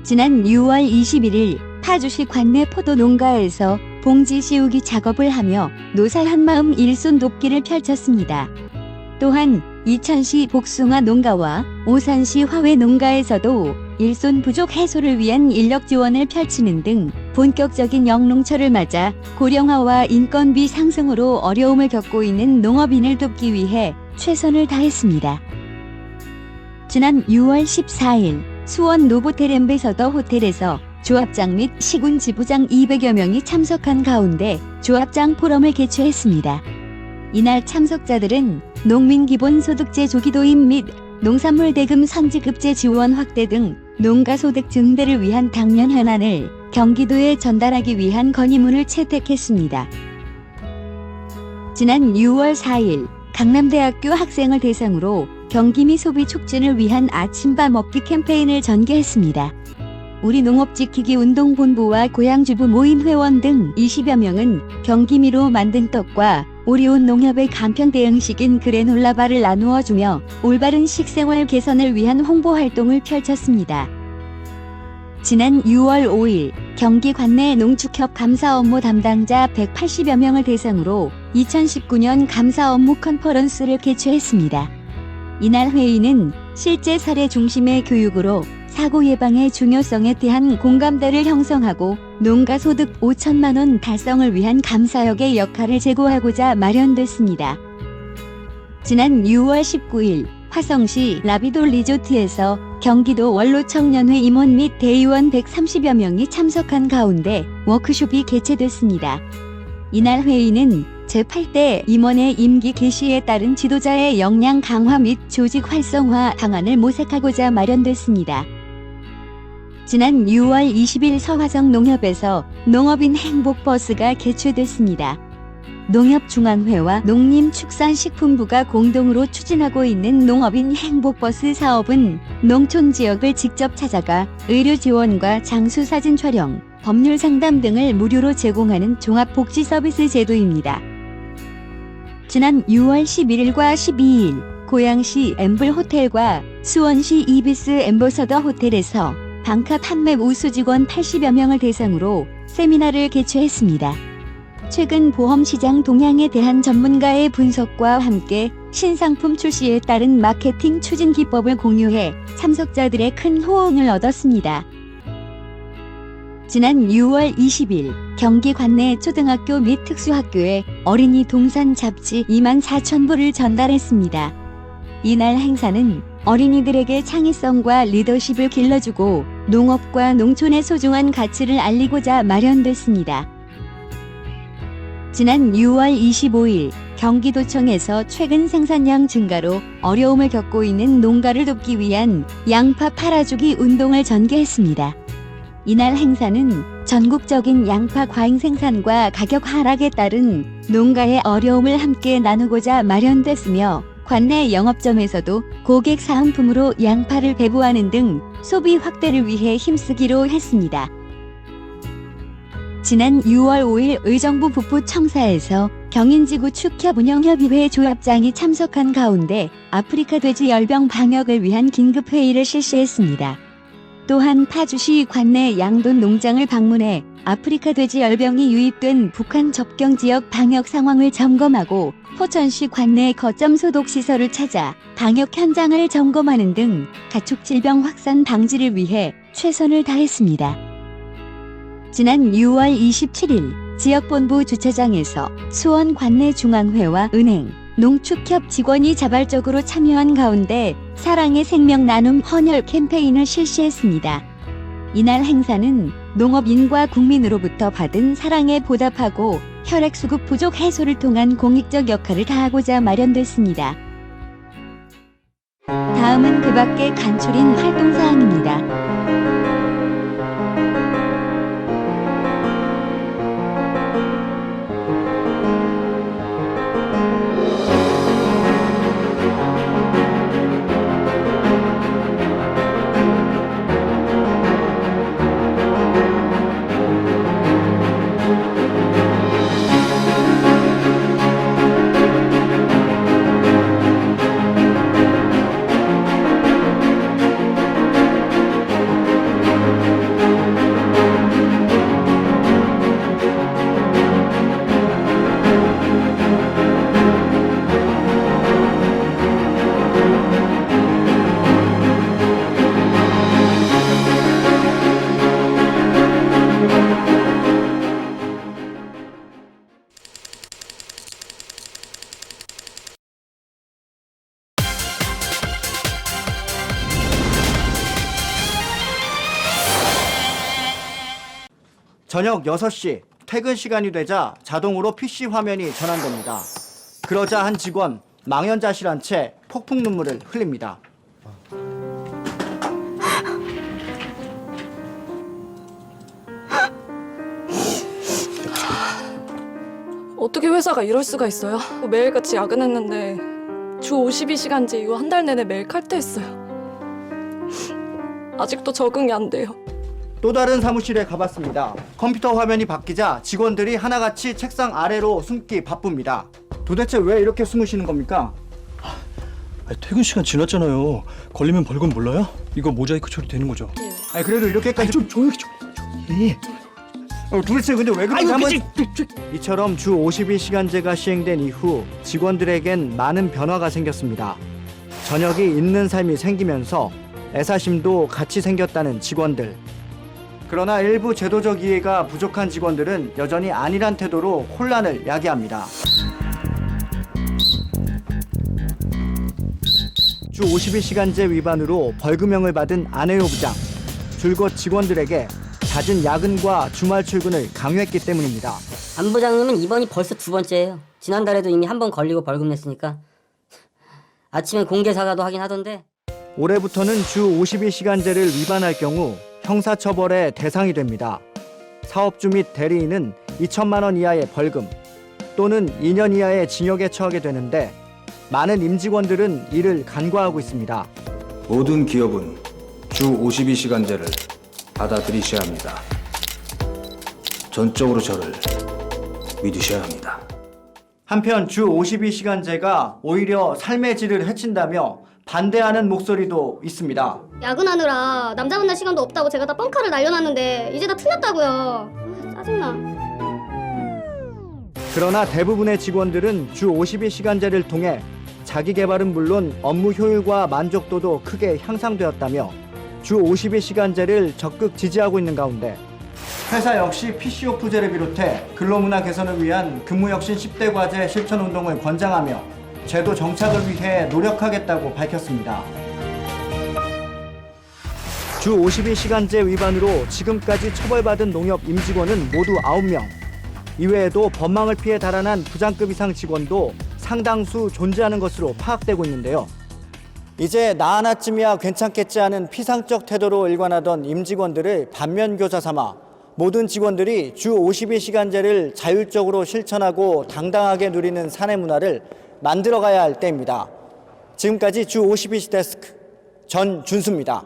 지난 6월 21일 파주시 관내 포도 농가에서 봉지 씌우기 작업을 하며 노사 한마음 일손 돕기를 펼쳤습니다. 또한 이천시 복숭아 농가와 오산시 화훼 농가에서도 일손 부족 해소를 위한 인력 지원을 펼치는 등 본격적인 영농철을 맞아 고령화와 인건비 상승으로 어려움을 겪고 있는 농업인을 돕기 위해 최선을 다했습니다. 지난 6월 14일 수원 노보텔 엠베서더 호텔에서 조합장 및 시군 지부장 200여 명이 참석한 가운데 조합장 포럼을 개최했습니다. 이날 참석자들은 농민기본소득제 조기 도입 및 농산물 대금 선지급제 지원 확대 등 농가소득 증대를 위한 당면 현안을 경기도에 전달하기 위한 건의문을 채택했습니다. 지난 6월 4일 강남대학교 학생을 대상으로 경기미 소비 촉진을 위한 아침밥 먹기 캠페인을 전개했습니다. 우리 농업지키기 운동본부와 고향주부 모임 회원 등 20여 명은 경기미로 만든 떡과 오리온 농협의 간편 대응식인 그래놀라바를 나누어 주며 올바른 식생활 개선을 위한 홍보 활동을 펼쳤습니다. 지난 6월 5일 경기 관내 농축협 감사 업무 담당자 180여 명을 대상으로 2019년 감사 업무 컨퍼런스를 개최했습니다. 이날 회의는 실제 사례 중심의 교육으로 사고 예방의 중요성에 대한 공감대를 형성하고 농가 소득 5천만 원 달성을 위한 감사역의 역할을 제고하고자 마련됐습니다. 지난 6월 19일 화성시 라비도 리조트에서 경기도 원로청년회 임원 및 대의원 130여 명이 참석한 가운데 워크숍이 개최됐습니다. 이날 회의는 제8대 임원의 임기 개시에 따른 지도자의 역량 강화 및 조직 활성화 방안을 모색하고자 마련됐습니다. 지난 6월 20일 서화정 농협에서 농업인 행복버스가 개최됐습니다. 농협중앙회와 농림축산식품부가 공동으로 추진하고 있는 농업인 행복버스 사업은 농촌 지역을 직접 찾아가 의료 지원과 장수 사진 촬영, 법률 상담 등을 무료로 제공하는 종합복지 서비스 제도입니다. 지난 6월 11일과 12일 고양시 엠블 호텔과 수원시 이비스 엠버서더 호텔에서 방카 판매 우수 직원 80여 명을 대상으로 세미나를 개최했습니다. 최근 보험시장 동향에 대한 전문가의 분석과 함께 신상품 출시에 따른 마케팅 추진 기법을 공유해 참석자들의 큰 호응을 얻었습니다. 지난 6월 20일 경기 관내 초등학교 및 특수학교에 어린이 동산 잡지 24,000부를 전달했습니다. 이날 행사는 어린이들에게 창의성과 리더십을 길러주고 농업과 농촌의 소중한 가치를 알리고자 마련됐습니다. 지난 6월 25일 경기도청에서 최근 생산량 증가로 어려움을 겪고 있는 농가를 돕기 위한 양파 팔아주기 운동을 전개했습니다. 이날 행사는 전국적인 양파 과잉 생산과 가격 하락에 따른 농가의 어려움을 함께 나누고자 마련됐으며 관내 영업점에서도 고객 사은품으로 양파를 배부하는 등 소비 확대를 위해 힘쓰기로 했습니다. 지난 6월 5일 의정부 북부청사에서 경인지구 축협운영협의회 조합장이 참석한 가운데 아프리카 돼지 열병 방역을 위한 긴급회의를 실시했습니다. 또한 파주시 관내 양돈 농장을 방문해 아프리카 돼지 열병이 유입된 북한 접경 지역 방역 상황을 점검하고 포천시 관내 거점 소독 시설을 찾아 방역 현장을 점검하는 등 가축 질병 확산 방지를 위해 최선을 다했습니다. 지난 6월 27일 지역본부 주차장에서 수원 관내 중앙회와 은행, 농축협 직원이 자발적으로 참여한 가운데 사랑의 생명 나눔 헌혈 캠페인을 실시했습니다. 이날 행사는 농업인과 국민으로부터 받은 사랑에 보답하고 혈액수급 부족 해소를 통한 공익적 역할을 다하고자 마련됐습니다. 다음은 그 밖의 간추린 활동사항입니다. 저녁 6시 퇴근 시간이 되자 자동으로 PC 화면이 전환됩니다. 그러자 한 직원 망연자실한 채 폭풍 눈물을 흘립니다. 어떻게 회사가 이럴 수가 있어요? 매일같이 야근했는데 주 52시간제 이후 한 달 내내 매일 칼퇴했어요. 아직도 적응이 안 돼요. 또 다른 사무실에 가봤습니다. 컴퓨터 화면이 바뀌자 직원들이 하나같이 책상 아래로 숨기 바쁩니다. 도대체 왜 이렇게 숨으시는 겁니까? 퇴근 시간 지났잖아요. 걸리면 벌금 몰라요? 이거 모자이크 처리 되는 거죠? 아니 그래도 이렇게까지 좀 조용히 좀. 도대체 근데 왜 그런지 한번... 이처럼 주 52시간제가 시행된 이후 직원들에겐 많은 변화가 생겼습니다. 저녁이 있는 삶이 생기면서 애사심도 같이 생겼다는 직원들. 그러나 일부 제도적 이해가 부족한 직원들은 여전히 안일한 태도로 혼란을 야기합니다. 주 52시간제 위반으로 벌금형을 받은 안혜호 부장. 줄곧 직원들에게 잦은 야근과 주말 출근을 강요했기 때문입니다. 안 부장님은 이번이 벌써 2번째예요. 지난달에도 이미 한 번 걸리고 벌금 냈으니까. 아침에 공개 사과도 하긴 하던데. 올해부터는 주 52시간제를 위반할 경우 형사처벌의 대상이 됩니다. 사업주 및 대리인은 2천만 원 이하의 벌금 또는 2년 이하의 징역에 처하게 되는데 많은 임직원들은 이를 간과하고 있습니다. 모든 기업은 주 52시간제를 받아들이셔야 합니다. 전적으로 저를 믿으셔야 합니다. 한편 주 52시간제가 오히려 삶의 질을 해친다며 반대하는 목소리도 있습니다. 야근하느라 남자 만날 시간도 없다고 제가 다 뻥카를 날려놨는데 이제 다 틀렸다고요. 짜증나. 그러나 대부분의 직원들은 주 52시간제를 통해 자기 개발은 물론 업무 효율과 만족도도 크게 향상되었다며 주 52시간제를 적극 지지하고 있는 가운데 회사 역시 PC오프제를 비롯해 근로문화 개선을 위한 근무혁신 10대 과제 실천 운동을 권장하며 제도 정착을 위해 노력하겠다고 밝혔습니다. 주 52시간제 위반으로 지금까지 처벌받은 농협 임직원은 모두 9명. 이외에도 법망을 피해 달아난 부장급 이상 직원도 상당수 존재하는 것으로 파악되고 있는데요. 이제 나 하나쯤이야 괜찮겠지 하는 피상적 태도로 일관하던 임직원들을 반면교사 삼아 모든 직원들이 주 52시간제를 자율적으로 실천하고 당당하게 누리는 사내 문화를 만들어가야 할 때입니다. 지금까지 주 52시 데스크 전준수입니다.